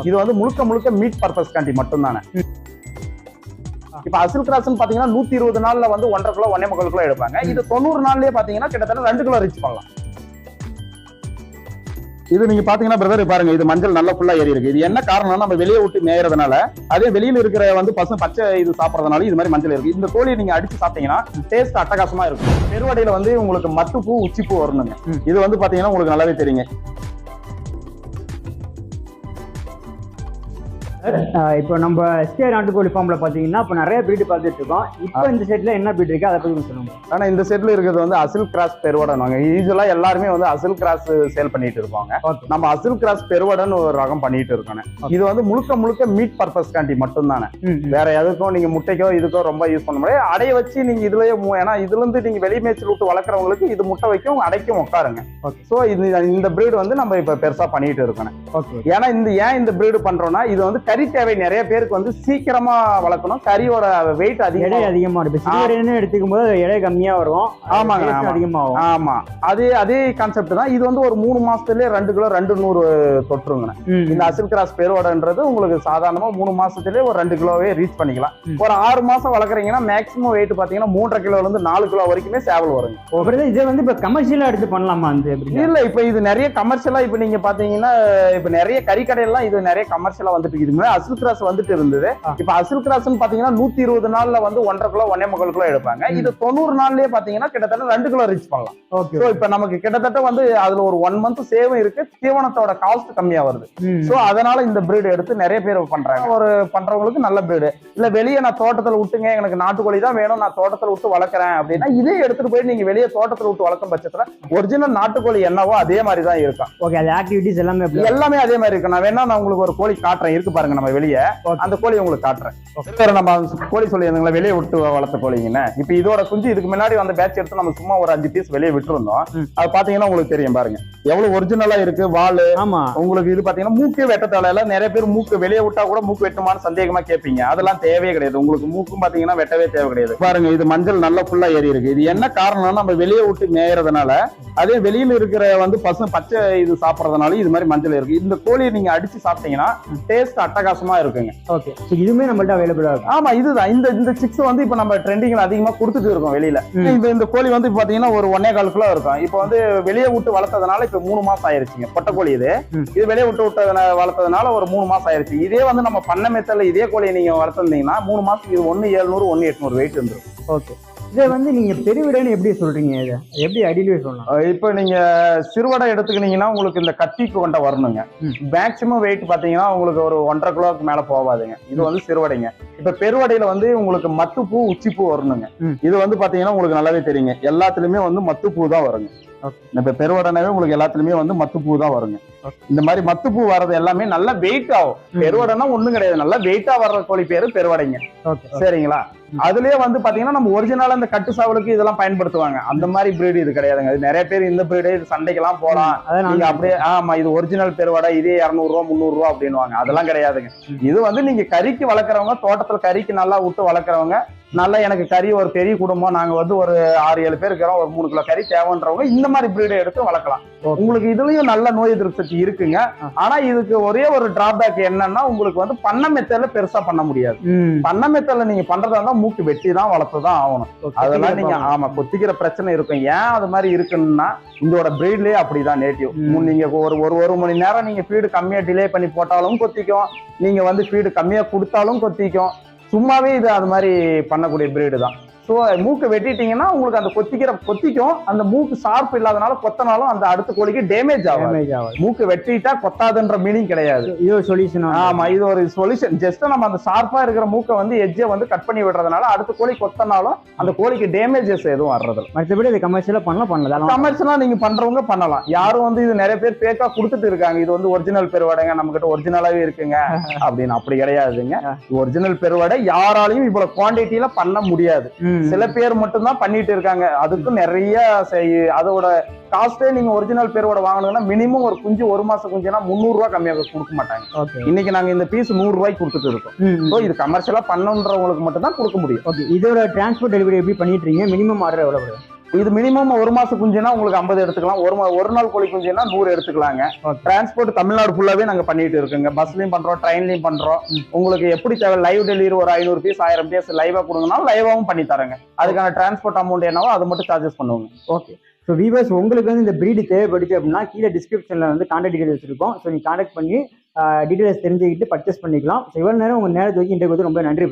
இது வந்து முழுக்க முழுக்க மீட் பர்பஸ் காண்டி மட்டும் தானே. இப்ப அசில் கிராஸ் பாத்தீங்கன்னா 120 நாள்ல வந்து 1.5 கிலோ 1.25 கிலோ எடுப்பாங்க. இது 90 நாள்லயே பாத்தீங்கன்னா கிட்டத்தட்ட 2 கிலோ ரீச் பண்ணலாம். இது நீங்க பாத்தீங்கன்னா பிரதர் பாருங்க, இது மஞ்சள் நல்லா ஃபுல்லா ஏறி இருக்கு. இது என்ன காரணம்னா நம்ம வெளியே விட்டு மேயறதுனால, அதே வெளியில இருக்கிற வந்து பச்சை இது சாப்பிடறதுனால இது மாதிரி மஞ்சள் இருக்கு. இந்த கோழியை நீங்க அடிச்சு சாப்பிட்டீங்கன்னா டேஸ்ட் அட்டகாசமா இருக்கும். பெருவடையில வந்து உங்களுக்கு மத்துப்பூ உச்சிப்பூ வரணுங்க. இது வந்து பாத்தீங்கன்னா உங்களுக்கு நல்லாவே தெரியுங்க. இப்போ நம்ம எஸ்கேஆர் நாட்டுக்கோழி ஃபார்ம்ல பாத்தீங்கன்னா இப்போ நிறைய பிரீடு பார்த்துட்டு இருக்கோம். இப்போ இந்த செட்ல என்ன பிரீட் இருக்கு அதை பத்தி சொல்லுங்க. ஆனா இந்த செட்ல இருக்கிறது வந்து அசில் கிராஸ் பெருவடன். யூஸ்வலா எல்லாருமே வந்து அசில் கிராஸ் சேல் பண்ணிட்டு இருப்பாங்க. நம்ம அசில் கிராஸ் பெருவடன் ஒரு ரகம் பண்ணிட்டு இருக்கோம். இது வந்து முழுக்க முழுக்க மீட் பர்பஸ் காண்டி மட்டும் தானே. வேற எதுக்கும் நீங்க முட்டைக்கோ இதுக்கோ ரொம்ப யூஸ் பண்ண முடியாது. அடைய வச்சு நீங்க இதுலயே ஏன்னா இதுல இருந்து நீங்க வெளி மேய்ச்சல் விட்டு வளர்க்குறவங்களுக்கு இது முட்டை வைக்கும் அடைக்கும் உட்காருங்க. சோ இந்த பிரீடு வந்து நம்ம இப்ப பெருசா பண்ணிட்டு இருக்கோம். ஏன்னா இந்த பிரீடு பண்றோம்னா இது வந்து கறி தேவை நிறைய பேருக்கு வந்து சீக்கிரமா வளர்க்கணும். கறியோட வெயிட் அதிகமா இருக்கும். எடுத்துக்கும் போது எடை கம்மியா வரும். ஆமாங்க, அதிகமாகும். ஆமா, அதே கான்செப்ட் தான். இது வந்து ஒரு 3 மாசத்துலயே 2 கிலோ 200 தொற்றுங்க. இந்த அசில் கிராஸ் பெருவடைன்றது உங்களுக்கு சாதாரணமா 3 மாசத்துலயே ஒரு 2 கிலோவே ரீச் பண்ணிக்கலாம். ஒரு 6 மாசம் வளர்க்குறீங்கன்னா மேக்ஸிமம் வெயிட் பாத்தீங்கன்னா 3.5 கிலோல இருந்து 4 கிலோ வரைக்குமே சேவல் வருங்க. இது வந்து இப்ப கமர்ஷியலா எடுத்து பண்ணலாமா? இல்ல, இப்ப இது நிறைய கமர்ஷியலா இப்ப நீங்க பாத்தீங்கன்னா இப்ப நிறைய கறி கடையெல்லாம் இது நிறைய கமர்ஷியலா வந்துட்டு இருக்குது. அசில் கிராஸ் வந்துட்டு இருந்தது. இப்ப அசில் கிராஸ் பாத்தீங்கன்னா 120 நாள்ல வந்து 1.5 கிலோ 1.25 கிலோ எடுப்பாங்க. இது 90 நாள்லயே பாத்தீங்கன்னா கிட்டத்தட்ட 2 கிலோ ரீச் பண்ணலாம். சோ இப்ப நமக்கு கிட்டத்தட்ட வந்து அதுல ஒரு 1 மந்த் சேவும் இருக்கு. தீவனத்தோட காஸ்ட் கம்மியா வருது. சோ அதனால இந்த பிரீடு எடுத்து நிறைய பேர் பண்றாங்க. ஒரு பண்றவங்களுக்கு நல்ல பிரீடு. இல்ல வெளியே நான் தோட்டத்துல விட்டுங்க, எனக்கு நாட்டுக்கோழி தான் வேணும், நான் தோட்டத்துல விட்டு வளர்க்குறேன் அப்படின்னா இதே எடுத்துட்டு போய் நீங்க வெளியே தோட்டத்துல விட்டு வளர்க்கும் பட்சத்துல ஒரிஜினல் நாட்டுக்கோழி என்னவோ அதே மாதிரி தான் இருக்கும். ஆக்டிவிட்டிஸ் எல்லாமே அதே மாதிரி இருக்கு. நான் வேணா நான் உங்களுக்கு ஒரு கோழி காட்டுறேன், இருக்கு பாருங்க நம்ம வெளியே. அந்த கோழி உங்களுக்கு காட்டுறேன். நம்ம கோழி சொல்லியிருந்தீங்களா வெளியே விட்டு வளர்த்த கோழிங்கன்னு. இப்ப இதோட குஞ்சு இதுக்கு முன்னாடி அந்த பேட்ச் எடுத்து நம்ம சும்மா ஒரு 5 பீஸ் வெளியே விட்டுருந்தோம். அது பாத்தீங்கன்னா உங்களுக்கு தெரியும் பாருங்க எவ்வளவு ஒரிஜினலா இருக்கு. வாலு உங்களுக்கு இது பாத்தீங்கன்னா மூக்கே வெட்டத்தால நிறைய பேர் மூக்கு வெளியே விட்டா கூட மூக்கு வெட்டுமான்னு சந்தேகமா கேட்பீங்க. அதெல்லாம் தேவையே கிடையாது. உங்களுக்கு மூக்கும் பாத்தீங்கன்னா வெட்டவே தேவை கிடையாது. பாருங்க இது மஞ்சள் நல்லா ஃபுல்லா ஏறி இருக்கு. இது என்ன காரணம்னா நம்ம வெளியே விட்டு மேயறதுனால, அதே வெளியில இருக்கிற வந்து பச்சை இது சாப்பிடறதுனால இது மாதிரி மஞ்சள் இருக்கு. இந்த கோழியை நீங்க அடிச்சு சாப்பிட்டீங்கன்னா டேஸ்ட் அட்டகாசமா இருக்குங்க. ஓகே, இதுமே நம்மள்ட்ட அவைலபிளா இருக்கு. ஆமா, இதுதான் இந்த சிக்ஸ் வந்து இப்ப நம்ம ட்ரெண்டிங்ல அதிகமா கொடுத்துட்டு இருக்கோம் வெளியில. இந்த கோழி வந்து பாத்தீங்கன்னா ஒரு 1.25 கிலோ இருக்கும். இப்ப வந்து வெளியே விட்டு வளர்த்ததுனால இப்ப 3 மாசம் ஆயிருச்சுங்க. பொட்டை கோழி இது வெளியே விட்டு வளர்த்ததுனால ஒரு 3 மாசம் ஆயிருச்சு. இதே வந்து நம்ம பண்ண மெத்தல இதே கோழியை நீங்க வளர்த்திருந்தீங்கன்னா 3 மாசத்துக்கு இது 1.700 1.800 வெயிட் வந்துடும். ஓகே, இதை வந்து நீங்க பெருவிடைன்னு எப்படி சொல்றீங்க? இதை எப்படி ஐடியலி சொல்லலாம்? இப்ப நீங்க சிறுவடை எடுத்துக்கிட்டீங்கன்னா உங்களுக்கு இந்த கத்திக்கு கொண்ட வரணுங்க. மேக்சிமம் வெயிட் பாத்தீங்கன்னா உங்களுக்கு ஒரு 1.5 கிலோக்கு மேல போகாதுங்க. இது வந்து சிறுவடைங்க. இப்ப பெருவடையில வந்து உங்களுக்கு மத்துப்பூ உச்சிப்பூ வரணுங்க. இது வந்து பாத்தீங்கன்னா உங்களுக்கு நல்லாவே தெரியுங்க. எல்லாத்துலயுமே வந்து மத்துப்பூ தான் வருங்க. இப்ப பெருவடனாவே உங்களுக்கு எல்லாத்துலயுமே வந்து மத்துப்பூ தான் வருங்க. இந்த மாதிரி மத்துப்பூ வர்றது எல்லாமே நல்லா வெயிட் ஆகும். பெருவடைனா ஒண்ணும் கிடையாது, நல்லா வெயிட்டா வர்ற கோழி பேரு பெருவடைங்க. சரிங்களா? அதுலயே வந்து பாத்தீங்கன்னா நம்ம ஒரிஜினலா இந்த கட்டு சாவலுக்கு இதெல்லாம் பயன்படுத்துவாங்க. அந்த மாதிரி பிரீடு இது கிடையாதுங்க. இது நிறைய பேர் இந்த பிரீடு இது சண்டைக்கெல்லாம் போலாம் நீங்க அப்படியே. ஆமா, இது ஒரிஜினல் பெருவடை, இதே 200 ரூபா 300 ரூபா அப்படின்னுவாங்க. அதெல்லாம் கிடையாதுங்க. இது வந்து நீங்க கறிக்கு வளர்க்குறவங்க, தோட்டத்துல கறிக்கு நல்லா விட்டு வளர்க்குறவங்க, நல்லா எனக்கு கறி ஒரு பெரிய குடும்பம், நாங்க வந்து ஒரு 6-7 பேர் இருக்கிறோம், ஒரு 3 கிலோ கறி தேவைன்றவங்க இந்த மாதிரி பிரீடை எடுத்து வளர்க்கலாம். உங்களுக்கு இதுலயும் நல்ல நோய் எதிர்ப்பு சக்தி இருக்குங்க. ஆனா இதுக்கு ஒரே ஒரு டிராபேக் என்னன்னா உங்களுக்கு வந்து பண்ண மெத்தட்ல பெருசா பண்ண முடியாது. பண்ண மெத்தட்ல நீங்க பண்றதா இருந்தா மூக்கு வெட்டி தான் வளர்த்துதான் ஆகணும். அதெல்லாம் நீங்க ஆமா கொத்திக்கிற பிரச்சனை இருக்கும். ஏன் அது மாதிரி இருக்குன்னா இதோட பிரீட்லயே அப்படிதான் நேட்டிவ். நீங்க ஒரு மணி நேரம் நீங்க ஃபீடு கம்மியா டிலே பண்ணி போட்டாலும் கொத்திக்கும், நீங்க வந்து ஃபீடு கம்மியா கொடுத்தாலும் கொத்திக்கும். சும்மாவே இது அது மாதிரி பண்ணக்கூடிய பிரீடு தான். ஸோ மூக்கு வெட்டிட்டீங்கன்னா உங்களுக்கு அந்த கொத்திக்கும். அந்த மூக்கு ஷார்ப் இல்லாதனால கொத்தனாலும் அந்த அடுத்த கோழிக்கு டேமேஜ் ஆகும். மூக்கு வெட்டிட்டா கொத்தாதுன்ற மீனிங் கிடையாது. இது ஒரு சொல்யூஷன். ஆமா, இது ஒரு சொல்யூஷன். ஜஸ்ட் நம்ம அந்த ஷார்ப்பா இருக்கிற மூக்கை வந்து எட்ஜை வந்து கட் பண்ணி விடுறதுனால அடுத்த கோழி கொத்தனாலும் அந்த கோழிக்கு டேமேஜஸ் எதுவும் வர்றது. மற்றபடி இது கமர்ஷியலா பண்ணலாம். கமர்ஷியலா நீங்க பண்றவங்க பண்ணலாம். யாரும் வந்து இது நிறைய பேர் பேக்கா கொடுத்துட்டு இருக்காங்க. இது வந்து ஒரிஜினல் பெருவடைங்க, நம்ம கிட்ட ஒரிஜினலாவே இருக்குங்க அப்படின்னு. அப்படி கிடையாதுங்க. ஒரிஜினல் பெருவடை யாராலையும் இவ்வளவு குவான்டிட்டியில பண்ண முடியாது. சில பேர் மட்டும் தான் பண்ணிட்டு இருக்காங்க. அதுக்கும் நிறைய அதோட காஸ்டே நீங்க ஒரிஜினல் பேரோட வாங்கணும்னா மினிமம் ஒரு குஞ்சு 1 மாசம் குஞ்சுனா 300 ரூபாய் கம்மியாக கொடுக்க மாட்டாங்க. இன்னைக்கு நாங்க இந்த பீஸ் 100 ரூபாய்க்கு கொடுத்துட்டு இருக்கோம். இது கமர்ஷியலா பண்ணன்றவங்களுக்கு மட்டும் தான் கொடுக்க முடியும். ஓகே, இதோட டிரான்ஸ்போர்ட் டெலிவரி எப்படி பண்ணிட்டு இருக்கீங்க? மினிமம் ஆர்டர் எவ்வளவு? இது மினிமம் ஒரு மாசம் குஞ்சுனா உங்களுக்கு 50 எடுத்துக்கலாம், ஒரு நாள் கோழி குஞ்சுனா 100 எடுத்துக்கலாங்க. டிரான்ஸ்போர்ட் தமிழ்நாடு ஃபுல்லாவே நாங்க பண்ணிட்டு இருக்கோங்க. பஸ்லயும் பண்றோம், ட்ரெயின்லயும் பண்றோம். உங்களுக்கு எப்படி தேவை லைவ் டெலிவரி ஒரு 500 பீஸ் 1000 பீஸ் லைவா கொடுங்கன்னா லைவாவும் பண்ணி தரேங்க. அதுக்கான டிரான்ஸ்போர்ட் அமௌண்ட் என்னவோ அது மட்டும் சார்ஜஸ் பண்ணுவோங்க. ஓகே. ஸோ வீவர்ஸ் உங்களுக்கு வந்து இந்த பிரீடு தேவைப்படுச்சு அப்படின்னா கீழே டிஸ்கிரிப்ஷனில் வந்து கான்டாக்ட் டீடைல்ஸ் இருக்கும். ஸோ நீங்கள் கான்டாக்ட் பண்ணி டீடைல்ஸ் தெரிஞ்சுக்கிட்டு பர்ச்சேஸ் பண்ணிக்கலாம். ஸோ இவ்வளோ நேரம் உங்கள் நேரத்துக்கு இன்றைக்கு வந்து ரொம்ப நன்றி.